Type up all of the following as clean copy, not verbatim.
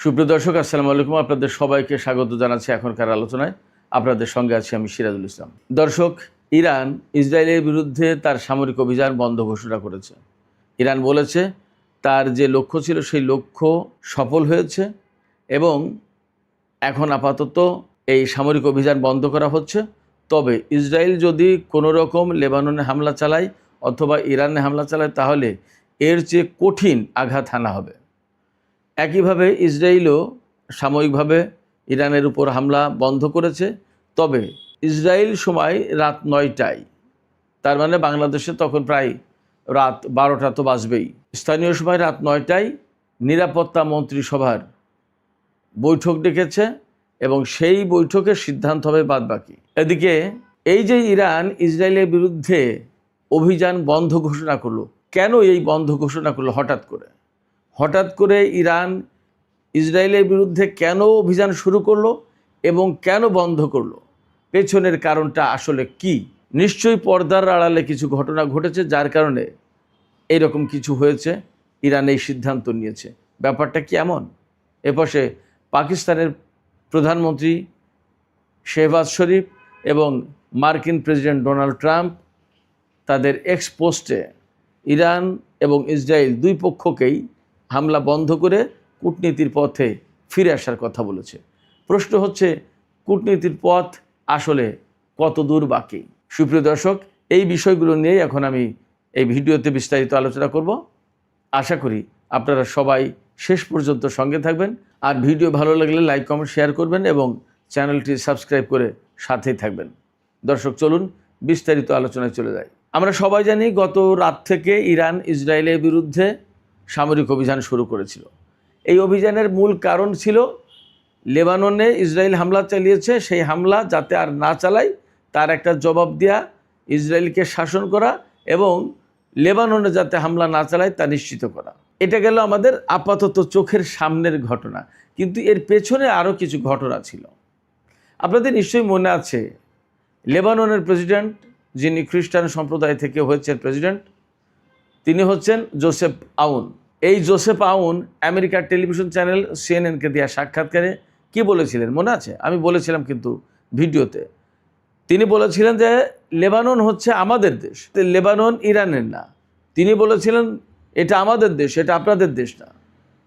সুপ্রিয় দর্শক, আসসালামু আলাইকুম। আপনাদের সবাইকে স্বাগত জানাচ্ছি এখনকার আলোচনায়। আপনাদের সঙ্গে আছি আমি সিরাজুল ইসলাম। দর্শক, ইরান ইসরায়েলের বিরুদ্ধে তার সামরিক অভিযান বন্ধ ঘোষণা করেছে। ইরান বলেছে তার যে লক্ষ্য ছিল সেই লক্ষ্য সফল হয়েছে এবং এখন আপাতত এই সামরিক অভিযান বন্ধ করা হচ্ছে। তবে ইসরায়েল যদি কোনো রকম লেবাননে হামলা চালায় অথবা ইরানে হামলা চালায় তাহলে এর চেয়ে কঠিন আঘাত হানা হবে। একইভাবে ইসরায়েলও সাময়িকভাবে ইরানের উপর হামলা বন্ধ করেছে। তবে ইসরায়েল সময় রাত 9টায়, তার মানে বাংলাদেশে তখন প্রায় রাত 12টা তো বাজবেই। স্থানীয় সময় রাত 9টায় নিরাপত্তা মন্ত্রিসভার বৈঠক ডেকেছে এবং সেই বৈঠকের সিদ্ধান্ত হবে বাদবাকি। এদিকে এই যে ইরান ইসরায়েলের বিরুদ্ধে অভিযান বন্ধ ঘোষণা করলো, কেন এই বন্ধ ঘোষণা করলো? হঠাৎ করে ইরান ইসরায়েলের বিরুদ্ধে কেন অভিযান শুরু করলো এবং কেন বন্ধ করলো? পেছনের কারণটা আসলে কি? নিশ্চয়ই পর্দার আড়ালে কিছু ঘটনা ঘটেছে, যার কারণে এরকম কিছু হয়েছে। ইরান এই সিদ্ধান্ত নিয়েছে। ব্যাপারটা কি এমন? এপাশে পাকিস্তানের প্রধানমন্ত্রী শেহবাজ শরীফ এবং মার্কিন প্রেসিডেন্ট ডোনাল্ড ট্রাম্প তাদের এক্স পোস্টে ইরান এবং ইসরায়েল দুই পক্ষকেই হামলা বন্ধ করে কূটনীতির পথে ফিরে আসার কথা বলেছে। প্রশ্ন হচ্ছে, কূটনীতির পথ আসলে কত দূর বাকি? সুপ্রিয় দর্শক, এই বিষয়গুলো নিয়েই এখন আমি এই ভিডিওতে বিস্তারিত আলোচনা করব। আশা করি আপনারা সবাই শেষ পর্যন্ত সঙ্গে থাকবেন। আর ভিডিও ভালো লাগলে লাইক, কমেন্ট, শেয়ার করবেন এবং চ্যানেলটি সাবস্ক্রাইব করে সাথেই থাকবেন। দর্শক, চলুন বিস্তারিত আলোচনায় চলে যাই। আমরা সবাই জানি গত রাত থেকে ইরান ইসরায়েলের বিরুদ্ধে সামরিক অভিযান শুরু করেছিল। এই অভিযানের মূল কারণ ছিল লেবাননে ইসরায়েল হামলা চালিয়েছে, সেই হামলা যাতে আর না চালায় তার একটা জবাব দেওয়া, ইসরায়েলকে শাসন করা এবং লেবাননে যাতে হামলা না চালায় তা নিশ্চিত করা। এটা গেল আমাদের আপাতত চোখের সামনের ঘটনা, কিন্তু এর পেছনে আরও কিছু ঘটনা ছিল। আপনাদের নিশ্চয়ই মনে আছে, লেবাননের প্রেসিডেন্ট, যিনি খ্রিস্টান সম্প্রদায় থেকে হয়েছেন প্রেসিডেন্ট, তিনি হচ্ছেন জোসেফ আউন। এই জোসেফ আউন আমেরিকার টেলিভিশন চ্যানেল সিএনএনকে দেওয়া সাক্ষাৎকারে কি বলেছিলেন মনে আছে? আমি বলেছিলাম কিন্তু ভিডিওতে। তিনি বলেছিলেন যে লেবানন হচ্ছে আমাদের দেশ, লেবানন ইরানের না। তিনি বলেছিলেন এটা আমাদের দেশ, এটা আপনাদের দেশ না।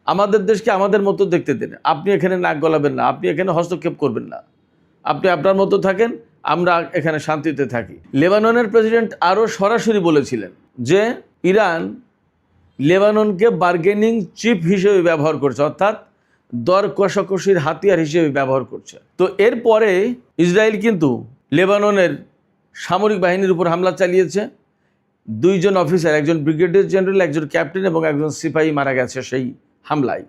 আমাদের দেশকে আমাদের মতো দেখতে দিন, আপনি এখানে নাক গলাবেন না, আপনি এখানে হস্তক্ষেপ করবেন না, আপনি আপনার মতো থাকেন, আমরা এখানে শান্তিতে থাকি। লেবাননের প্রেসিডেন্ট আরও সরাসরি বলেছিলেন যে ইরান লেবাননকে বার্গেনিং চিপ হিসেবে ব্যবহার করছে, অর্থাৎ দর কষাকষির হাতিয়ার হিসেবে ব্যবহার করছে। তো এরপরে ইসরায়েল কিন্তু লেবাননের সামরিক বাহিনীর উপর হামলা চালিয়েছে। 2 জন অফিসার, একজন ব্রিগেডিয়ার জেনারেল, একজন ক্যাপ্টেন এবং একজন সিপাহী মারা গেছে সেই হামলায়।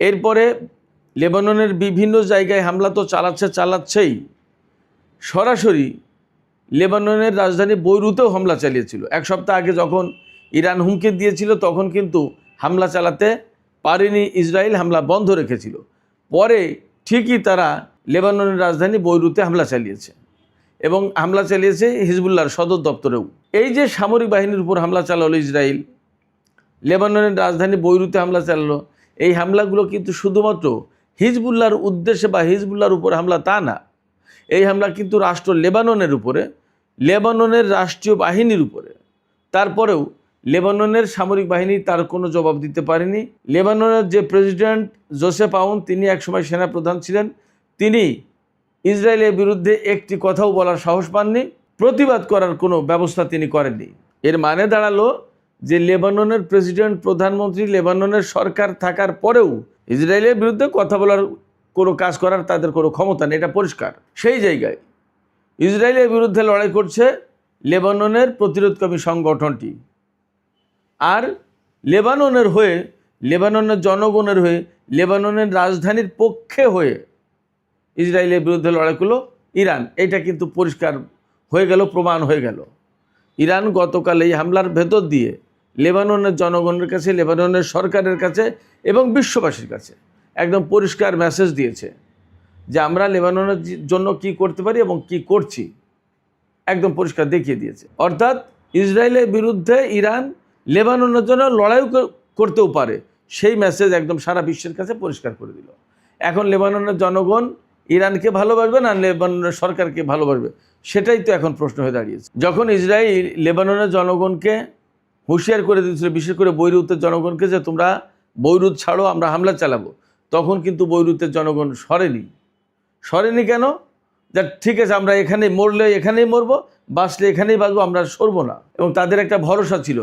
এরপরে লেবাননের বিভিন্ন জায়গায় হামলা তো চালাচ্ছেই, সরাসরি লেবাননের রাজধানী বৈরুতেও হামলা চালিয়েছিল। এক সপ্তাহ আগে যখন ইরান হুমকি দিয়েছিল তখন কিন্তু হামলা চালাতে পারেনি ইসরায়েল, হামলা বন্ধ রেখেছিল। পরে ঠিকই তারা লেবাননের রাজধানী বৈরুতে হামলা চালিয়েছে এবং হামলা চালিয়েছে হিজবুল্লাহর সদর দপ্তরেও। এই যে সামরিক বাহিনীর উপর হামলা চালালো ইসরায়েল, লেবাননের রাজধানী বৈরুতে হামলা চালালো, এই হামলাগুলো কিন্তু শুধুমাত্র হিজবুল্লাহর উদ্দেশ্যে বা হিজবুল্লাহর উপর হামলা তা না। এই হামলা কিন্তু রাষ্ট্র লেবাননের উপরে, লেবাননের রাষ্ট্রীয় বাহিনীর উপরে। তারপরেও লেবাননের সামরিক বাহিনী তার কোনো জবাব দিতে পারেনি। লেবাননের যে প্রেসিডেন্ট জোসেফ আউন, তিনি একসময় সেনাপ্রধান ছিলেন, তিনি ইসরায়েলের বিরুদ্ধে একটি কথাও বলার সাহস পাননি, প্রতিবাদ করার কোনো ব্যবস্থা তিনি করেননি। এর মানে দাঁড়ালো যে লেবাননের প্রেসিডেন্ট, প্রধানমন্ত্রী, লেবাননের সরকার থাকার পরেও ইসরায়েলের বিরুদ্ধে কথা বলার, কোনো কাজ করার তাদের কোনো ক্ষমতা নেই, এটা পরিষ্কার। সেই জায়গায় ইসরায়েলের বিরুদ্ধে লড়াই করছে লেবাননের প্রতিরোধকামী সংগঠনটি, আর লেবাননের হয়ে, লেবাননের জনগণের হয়ে, লেবাননের রাজধানীর পক্ষে হয়ে ইসরায়েলের বিরুদ্ধে লড়াই করলো ইরান। এটা কিন্তু পরিষ্কার হয়ে গেল, প্রমাণ হয়ে গেল। ইরান গতকাল এই হামলার ভেতর দিয়ে লেবাননের জনগণের কাছে, লেবাননের সরকারের কাছে এবং বিশ্ববাসীর কাছে একদম পরিষ্কার মেসেজ দিয়েছে যে আমরা লেবাননের জন্য কি করতে পারি এবং কি করছি, একদম পরিষ্কার দেখিয়ে দিয়েছে। অর্থাৎ ইসরায়েলের বিরুদ্ধে ইরান লেবাননের জন্য লড়াইও করতেও পারে, সেই মেসেজ একদম সারা বিশ্বের কাছে পরিষ্কার করে দিল। এখন লেবাননের জনগণ ইরানকে ভালোবাসবে না লেবাননের সরকারকে ভালোবাসবে, সেটাই তো এখন প্রশ্ন হয়ে দাঁড়িয়েছে। যখন ইসরায়েল লেবাননের জনগণকে হুঁশিয়ার করে দিয়েছিল, বিশেষ করে বৈরুতের জনগণকে, যে তোমরা বৈরুত ছাড়ো, আমরা হামলা চালাবো, তখন কিন্তু বৈরুতের জনগণ সরেনি কেন? যা ঠিক আছে, আমরা এখানে মরলে এখানেই মরবো, বাঁচলে এখানেই বাঁচবো, আমরা সরবো না। এবং তাদের একটা ভরসা ছিল,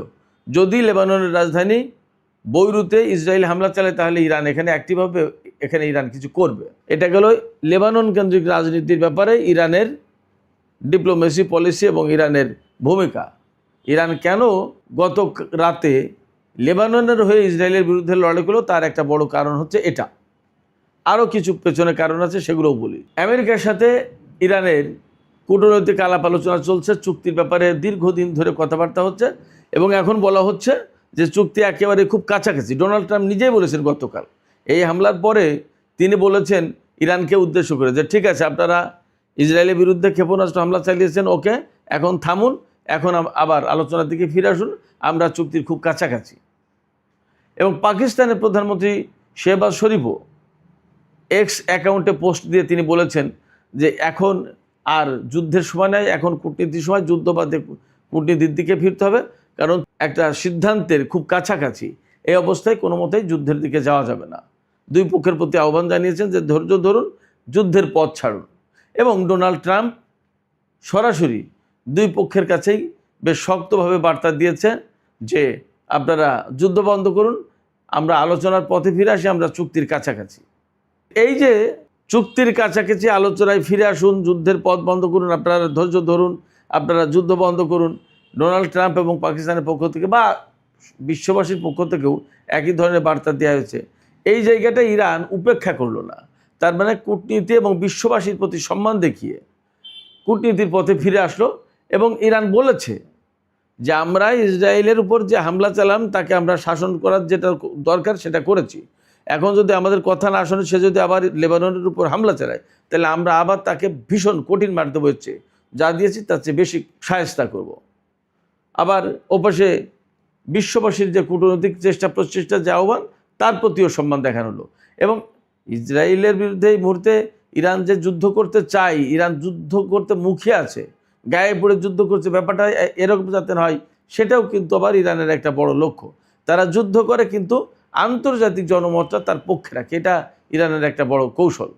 যদি লেবাননের রাজধানী বৈরুতে ইসরায়েল হামলা চালায় তাহলে ইরান এখানে অ্যাক্টিভ হবে, এখানে ইরান কিছু করবে। এটা গেল লেবানন কেন্দ্রিক রাজনীতির ব্যাপারে ইরানের ডিপ্লোমেসি পলিসি এবং ইরানের ভূমিকা। ইরান কেন গত রাতে লেবাননের হয়ে ইসরায়েলের বিরুদ্ধে লড়াই করলো, তার একটা বড় কারণ হচ্ছে এটা। আরও কিছু পেছনে কারণ আছে, সেগুলোও বলি। আমেরিকার সাথে ইরানের কূটনৈতিক আলাপ আলোচনা চলছে, চুক্তির ব্যাপারে দীর্ঘদিন ধরে কথাবার্তা হচ্ছে, এবং এখন বলা হচ্ছে যে চুক্তি একেবারে খুব কাছাকাছি। ডোনাল্ড ট্রাম্প নিজেই বলেছেন গতকাল এই হামলার পরে, তিনি বলেছেন ইরানকে উদ্দেশ্য করে যে ঠিক আছে, আপনারা ইসরায়েলের বিরুদ্ধে ক্ষেপণাস্ত্র হামলা চালিয়েছেন, ওকে, এখন থামুন, এখন আবার আলোচনার দিকে ফিরে আসুন, আমরা চুক্তির খুব কাছাকাছি। এবং পাকিস্তানের প্রধানমন্ত্রী শেহবাজ শরীফও এক্স অ্যাকাউন্টে পোস্ট দিয়ে তিনি বলেছেন যে এখন আর যুদ্ধের সময় নয়, এখন কূটনীতির সময়, যুদ্ধ বাদে কূটনীতির দিকে ফিরতে হবে, কারণ একটা সিদ্ধান্তের খুব কাছাকাছি। এই অবস্থায় কোনো মতেই যুদ্ধের দিকে যাওয়া যাবে না। দুই পক্ষের প্রতি আহ্বান জানিয়েছেন যে ধৈর্য ধরুন, যুদ্ধের পথ ছাড়ুন। এবং ডোনাল্ড ট্রাম্প সরাসরি দুই পক্ষের কাছেই বেশ শক্তভাবে বার্তা দিয়েছে যে আপনারা যুদ্ধ বন্ধ করুন, আমরা আলোচনার পথে ফিরে আসি, আমরা চুক্তির কাছাকাছি। এই যে চুক্তির কাছাকাছি, আলোচনায় ফিরে আসুন, যুদ্ধের পথ বন্ধ করুন, আপনারা ধৈর্য ধরুন, আপনারা যুদ্ধ বন্ধ করুন, ডোনাল্ড ট্রাম্প এবং পাকিস্তানের পক্ষ থেকে বা বিশ্ববাসীর পক্ষ থেকেও একই ধরনের বার্তা দেওয়া হয়েছে। এই জায়গাটা ইরান উপেক্ষা করলো না। তার মানে কূটনীতি এবং বিশ্ববাসীর প্রতি সম্মান দেখিয়ে কূটনীতির পথে ফিরে আসলো। এবং ইরান বলেছে যে আমরা ইসরায়েলের উপর যে হামলা চালাম তাকে আমরা শাসন করার যেটা দরকার সেটা করেছি। এখন যদি আমাদের কথা না শোনে, সে যদি আবার লেবাননের উপর হামলা চালায়, তাহলে আমরা আবার তাকে ভীষণ কঠিন মার দেবো, হচ্ছে যা দিয়েছি তার চেয়ে বেশি শায়েস্তা করব। আবার ওপাশে বিশ্ববাসীর যে কূটনৈতিক চেষ্টা প্রচেষ্টা, যে আহ্বান, তার প্রতিও সম্মান দেখানো হলো। এবং ইসরায়েলের বিরুদ্ধে এই মুহূর্তে ইরান যে যুদ্ধ করতে চায়, ইরান যুদ্ধ করতে মুখিয়ে আছে, গায়ে পড়ে যুদ্ধ করছে, ব্যাপারটা এরকম যাতে হয়, সেটাও কিন্তু আবার ইরানের একটা বড় লক্ষ্য। তারা যুদ্ধ করে কিন্তু আন্তর্জাতিক জনমতটা তার পক্ষে রাখে, এটা ইরানের একটা বড় কৌশল।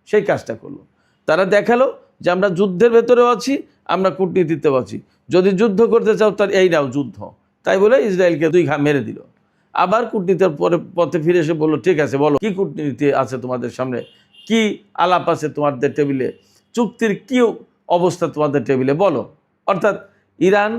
সেই কাজটা করলো। তারা দেখালো যে আমরা যুদ্ধের ভেতরেও আছি, আমরা কূটনীতিতেও আছি, যদি যুদ্ধ করতে চাও তার এই নাও যুদ্ধ। তাই বলে ইসরায়েলকে দুই ঘা মেরে দিল। আবার কূটনীতির পথে ফিরে এসে বললো ঠিক আছে, বলো কি কূটনীতি আছে তোমাদের সামনে, কি আলাপ আছে তোমাদের টেবিলে, চুক্তির কি অবস্থা তোমাদের টেবিলে, বলো। অর্থাৎ ইরান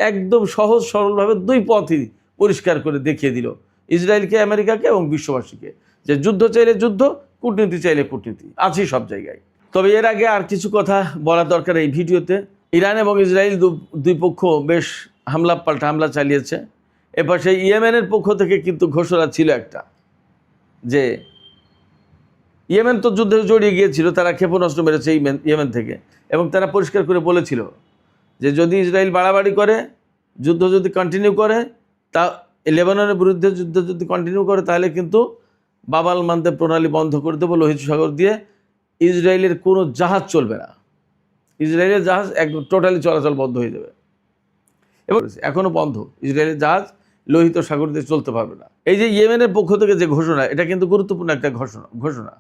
একদম সহজ সরলভাবে দুই পথই পরিষ্কার করে দেখিয়ে দিল ইসরায়েলকে, আমেরিকাকে এবং বিশ্ববাসীকে, যে যুদ্ধ চাইলে যুদ্ধ, কূটনীতি চাইলে কূটনীতি, আছি সব জায়গায়। তবে এর আগে আর কিছু কথা বলা দরকার এই ভিডিওতে। ইরান এবং ইসরায়েল দুই পক্ষ বেশ পাল্টা হামলা চালিয়েছে। এবার সেই ইয়েমেনের পক্ষ থেকে কিন্তু ঘোষণা ছিল একটা, যে ইয়েমেন তো যুদ্ধে জড়িয়ে গিয়েছিল, তারা ক্ষেপণাস্ত্র মেরেছে ইয়েমেন থেকে, এবং তারা পরিষ্কার করে বলেছিল যে যদি ইসরায়েল বাড়াবাড়ি করে, যুদ্ধ যদি কন্টিনিউ করে, তা লেবাননের বিরুদ্ধে যুদ্ধ যদি কন্টিনিউ করে, তাহলে কিন্তু বাবাল মানতে প্রণালী বন্ধ করে দেবো, লোহিত সাগর দিয়ে ইসরায়েলের কোনো জাহাজ চলবে না, ইসরায়েলের জাহাজ একদম টোটালি চলাচল বন্ধ হয়ে যাবে। এবং এখনও বন্ধ, ইসরায়েলের জাহাজ লোহিত সাগর দিয়ে চলতে পারবে না। এই যে ইয়েমেনের পক্ষ থেকে যে ঘোষণা, এটা কিন্তু গুরুত্বপূর্ণ একটা ঘোষণা।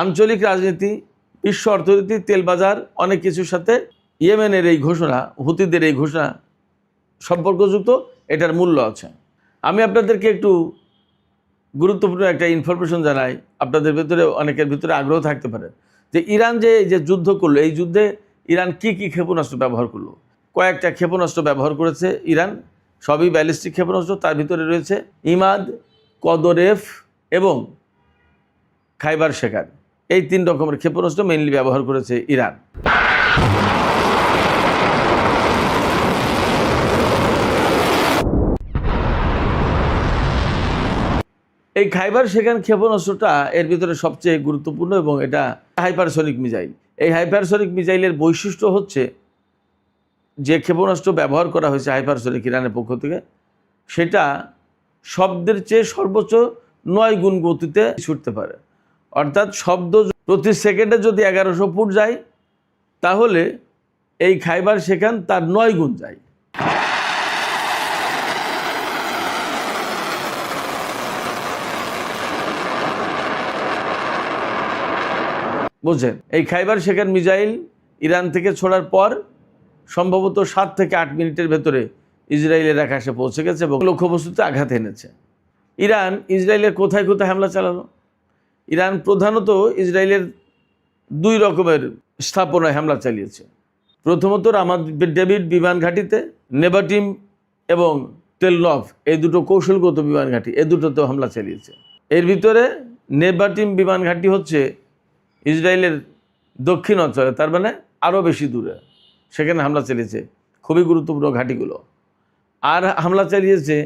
আঞ্চলিক রাজনীতি, বিশ্ব অর্থনীতি, তেল বাজার, অনেক কিছুর সাথে ইয়েমেনের এই ঘোষণা, হুতিদের এই ঘোষণা সম্পর্কযুক্ত, এটার মূল্য আছে। আমি আপনাদেরকে একটু গুরুত্বপূর্ণ একটা ইনফরমেশন জানাই, আপনাদের ভিতরে অনেকের ভিতরে আগ্রহ থাকতে পারে, যে ইরান যে যুদ্ধ করলো, এই যুদ্ধে ইরান কি ক্ষেপণাস্ত্র ব্যবহার করলো। কয়েকটা ক্ষেপণাস্ত্র ব্যবহার করেছে ইরান, সবই ব্যালিস্টিক ক্ষেপণাস্ত্র। তার ভিতরে রয়েছে ইমাদ, কদরেফ এবং খাইবার শেখার, এই 3 রকমের ক্ষেপণাস্ত্র মেইনলি ব্যবহার করেছে ইরান। এই খাইবার শেখান ক্ষেপণাস্ত্রটা এর ভিতরে সবচেয়ে গুরুত্বপূর্ণ, এবং এটা হাইপারসনিক মিসাইল। এই হাইপারসনিক মিসাইলের বৈশিষ্ট্য হচ্ছে, যে ক্ষেপণাস্ত্র ব্যবহার করা হয়েছে হাইপারসনিক ইরানের পক্ষ থেকে, সেটা শব্দের চেয়ে সর্বোচ্চ 9 গুণ গতিতে ছুটতে পারে। অর্থাৎ শব্দ প্রতি সেকেন্ডে যদি 1100 ফুট যায়, তাহলে এই খাইবার সেখান তার 9 গুণ যায়। বুঝছেন? এই খাইবার সেখান মিসাইল ইরান থেকে ছোড়ার পর সম্ভবত 7 থেকে 8 মিনিটের ভেতরে ইসরায়েলের আকাশে পৌঁছে গেছে এবং লক্ষ্যবস্তুতে আঘাত এনেছে। ইরান ইসরায়েলের কোথায় কোথায় হামলা চালালো? ইরান প্রধানত ইসরায়েলের 2 রকমের স্থাপনায় হামলা চালিয়েছে। প্রথমত রামাত ডেভিড বিমান ঘাঁটিতে, নেভাটিম এবং তেলনভ, এই দুটো কৌশলগত বিমান ঘাঁটি, এই দুটোতেও হামলা চালিয়েছে। এর ভিতরে নেভাটিম বিমান ঘাঁটি হচ্ছে ইসরায়েলের দক্ষিণ অঞ্চলে, তার মানে আরও বেশি দূরে, সেখানে হামলা চালিয়েছে খুবই গুরুত্বপূর্ণ ঘাঁটিগুলো। আর হামলা চালিয়েছে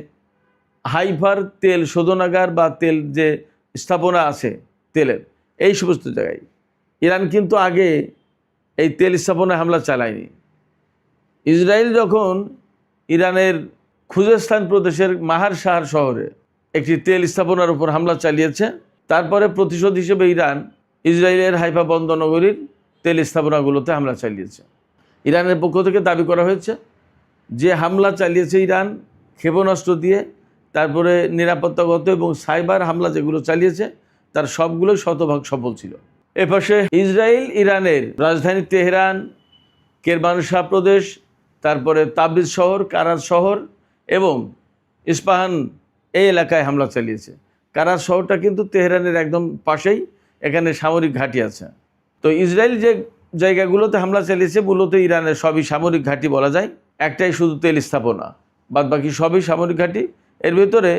হাইফার তেল শোধনাগার বা তেল যে স্থাপনা আছে তেলের, এই সমস্ত জায়গায়। ইরান কিন্তু আগে এই তেল স্থাপনায় হামলা চালায়নি। ইসরায়েল যখন ইরানের খুজেস্তান প্রদেশের মাহার শাহর শহরে একটি তেল স্থাপনার উপর হামলা চালিয়েছে, তারপরে প্রতিশোধ হিসেবে ইরান ইসরায়েলের হাইফা বন্দরনগরীর তেল স্থাপনাগুলোতে হামলা চালিয়েছে। ইরানের পক্ষ থেকে দাবি করা হয়েছে যে হামলা চালিয়েছে ইরান ক্ষেপণাস্ত্র দিয়ে, তারপরে নিরাপত্তাগত এবং সাইবার হামলা যেগুলো চালিয়েছে তার সবগুলোই শতভাগ সফল ছিল। এপাশে ইসরায়েল ইরানের রাজধানী তেহরান, কেরমানশাহ প্রদেশ, তারপরে তাবরিজ শহর, কারাজ শহর এবং ইস্পাহান এই এলাকায় হামলা চালিয়েছে। কারাজ শহরটা কিন্তু তেহরানের একদম পাশেই, এখানে সামরিক ঘাঁটি আছে। তো ইসরায়েল যে জায়গাগুলোতে হামলা চালিয়েছে মূলত ইরানের সবই সামরিক ঘাঁটি বলা যায়, একটাই শুধু তেল স্থাপনা, বাদ বাকি সবই সামরিক ঘাঁটি। এর ভেতরে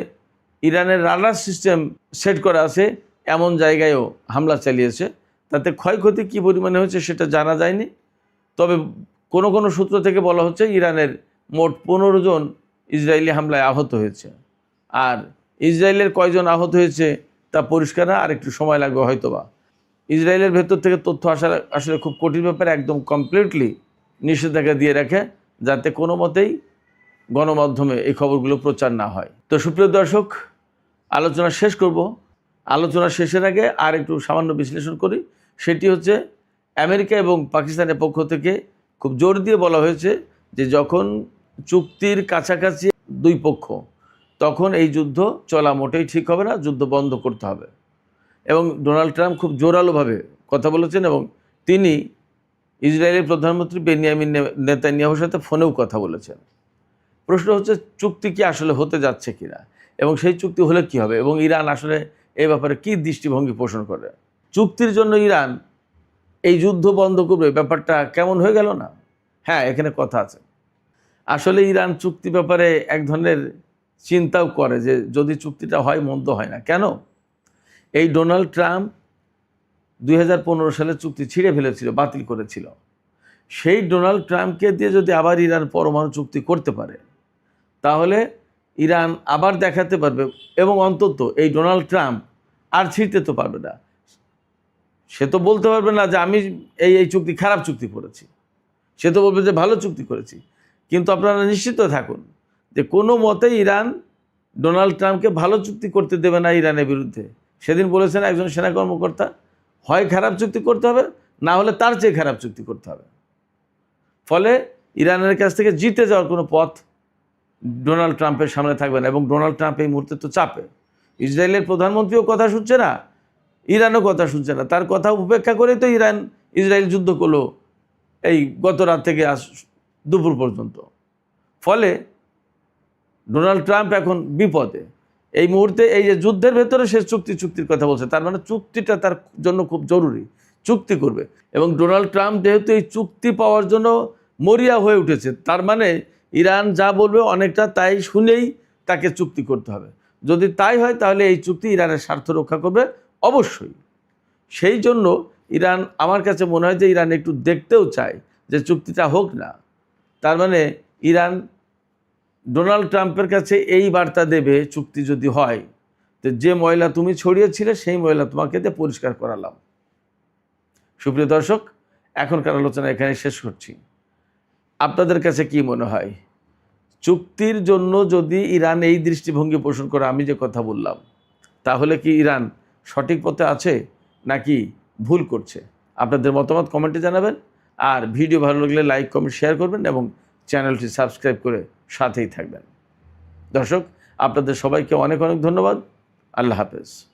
ইরানের রাডার সিস্টেম সেট করা আছে এমন জায়গায়ও হামলা চালিয়েছে। তাতে ক্ষয়ক্ষতি কী পরিমাণে হয়েছে সেটা জানা যায়নি, তবে কোনো কোনো সূত্র থেকে বলা হচ্ছে ইরানের মোট 15 জন ইসরায়েলি হামলায় আহত হয়েছে। আর ইসরায়েলের কয়জন আহত হয়েছে তা পরিষ্কার না, আর একটু সময় লাগবে হয়তোবা। ইসরায়েলের ভেতর থেকে তথ্য আসা আসলে খুব কঠিন ব্যাপারে, একদম কমপ্লিটলি নিষেধাজ্ঞা দিয়ে রাখে যাতে কোনো মতেই গণমাধ্যমে এই খবরগুলো প্রচার না হয়। তো সুপ্রিয় দর্শক, আলোচনা শেষ করব। আলোচনা শেষের আগে আর একটু সামান্য বিশ্লেষণ করি। সেটি হচ্ছে আমেরিকা এবং পাকিস্তানের পক্ষ থেকে খুব জোর দিয়ে বলা হয়েছে যে যখন চুক্তির কাছাকাছি 2 পক্ষ, তখন এই যুদ্ধ চলা মোটেই ঠিক হবে না, যুদ্ধ বন্ধ করতে হবে। এবং ডোনাল্ড ট্রাম্প খুব জোরালোভাবে কথা বলেছেন এবং তিনি ইসরায়েলের প্রধানমন্ত্রী বেনিয়ামিন নেতানিয়াহুর সাথে ফোনেও কথা বলেছেন। প্রশ্ন হচ্ছে চুক্তি কি আসলে হতে যাচ্ছে কিনা এবং সেই চুক্তি হলে কি হবে এবং ইরান আসলে এই ব্যাপারে কী দৃষ্টিভঙ্গি পোষণ করে। চুক্তির জন্য ইরান এই যুদ্ধ বন্ধ করবে, ব্যাপারটা কেমন হয়ে গেল না? হ্যাঁ, এখানে কথা আছে। আসলে ইরান চুক্তি ব্যাপারে এক ধরনের চিন্তাও করে যে যদি চুক্তিটা হয় মন্দ হয় না কেন। এই ডোনাল্ড ট্রাম্প 2015 সালে চুক্তি ছিঁড়ে ফেলেছিল, বাতিল করেছিল। সেই ডোনাল্ড ট্রাম্পকে দিয়ে যদি আবার ইরান পরমাণু চুক্তি করতে পারে, তাহলে ইরান আবার দেখাতে পারবে এবং অন্তত এই ডোনাল্ড ট্রাম্প আর ছিঁড়তে তো পারবে না। সে তো বলতে পারবে না যে আমি এই চুক্তি খারাপ চুক্তি করেছি, সে তো বলবে যে ভালো চুক্তি করেছি। কিন্তু আপনারা নিশ্চিত থাকুন যে কোনো মতেই ইরান ডোনাল্ড ট্রাম্পকে ভালো চুক্তি করতে দেবে না ইরানের বিরুদ্ধে। সেদিন বলেছেন একজন সেনা কর্মকর্তা, হয় খারাপ চুক্তি করতে হবে, না হলে তার চেয়ে খারাপ চুক্তি করতে হবে। ফলে ইরানের কাছ থেকে জিতে যাওয়ার কোনো পথ ডোনাল্ড ট্রাম্পের সামনে থাকবে না। এবং ডোনাল্ড ট্রাম্প এই মুহূর্তে তো চাপে, ইসরায়েলের প্রধানমন্ত্রীও কথা শুনছে না, ইরানও কথা শুনছে না। তার কথা উপেক্ষা করেই তো ইসরায়েল যুদ্ধ করলো এই গত রাত থেকে আজ দুপুর পর্যন্ত। ফলে ডোনাল্ড ট্রাম্প এখন বিপদে। এই মুহূর্তে এই যে যুদ্ধের ভেতরে সে চুক্তির কথা বলছে, তার মানে চুক্তিটা তার জন্য খুব জরুরি, চুক্তি করবে। এবং ডোনাল্ড ট্রাম্প যেহেতু এই চুক্তি পাওয়ার জন্য মরিয়া হয়ে উঠেছে, তার মানে ইরান যা বলবে অনেকটা তাই শুনেই তাকে চুক্তি করতে হবে। যদি তাই হয় তাহলে এই চুক্তি ইরানের স্বার্থ রক্ষা করবে অবশ্যই। সেই জন্য ইরান, আমার কাছে মনে হয় যে ইরান একটু দেখতেও চায় যে চুক্তিটা হোক না। তার মানে ইরান ডোনাল্ড ট্রাম্পের কাছে এই বার্তা দেবে, চুক্তি যদি হয় যে ময়লা তুমি ছড়িয়েছিলে সেই ময়লা তোমাকে দিয়ে পরিষ্কার করালাম। সুপ্রিয় দর্শক, এখনকার আলোচনা এখানে শেষ করছি। আপনাদের কাছে কি মনে হয়, চুক্তির জন্য যদি ইরান এই দৃষ্টিভঙ্গি পোষণ করে, আমি যে কথা বললাম, তাহলে কি ইরান সঠিক পথে আছে নাকি ভুল করছে? আপনাদের মতামত কমেন্টে জানাবেন। আর ভিডিও ভালো লাগলে লাইক, কমেন্ট, শেয়ার করবেন এবং চ্যানেলটি সাবস্ক্রাইব করে সাথেই থাকবেন। দর্শক, আপনাদের সবাইকে অনেক অনেক ধন্যবাদ। আল্লাহ হাফেজ।